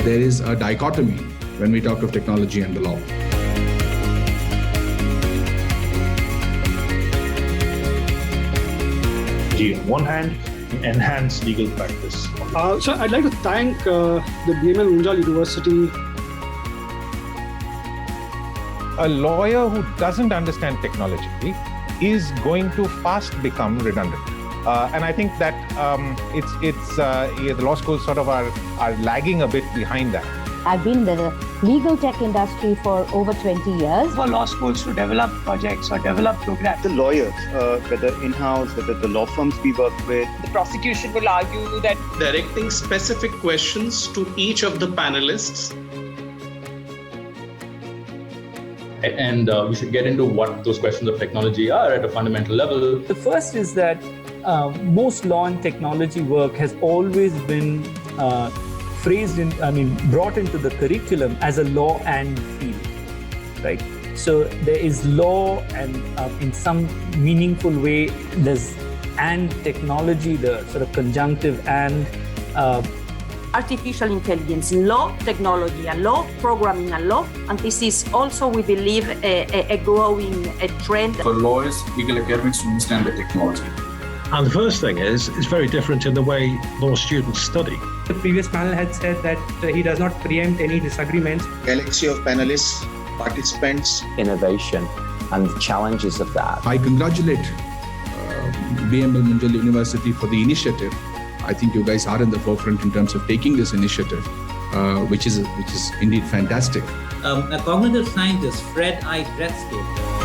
there is a dichotomy when we talk of technology and the law. On one hand, enhance legal practice. So I'd like to thank the BML Munjal University. A lawyer who doesn't understand technology is going to fast become redundant. And I think that the law schools sort of are lagging a bit behind that. I've been in the legal tech industry for over 20 years. For law schools to develop projects or develop programs. The lawyers, whether in-house, whether the law firms we work with. The prosecution will argue that directing specific questions to each of the panelists. And we should get into what those questions of technology are at a fundamental level. The first is that most law and technology work has always been brought into the curriculum as a law and field, right? So there is law and in some meaningful way, there's and technology, the sort of conjunctive and artificial intelligence in law, technology and law, programming and law. And this is also, we believe, a growing trend. For lawyers, legal academics to understand the technology. And the first thing is, it's very different in the way law students study. The previous panel had said that he does not preempt any disagreements. Galaxy of panelists, participants. Innovation and the challenges of that. I congratulate BML Munjal University for the initiative. I think you guys are in the forefront in terms of taking this initiative, which is indeed fantastic. A cognitive scientist, Fred I. Bredsky,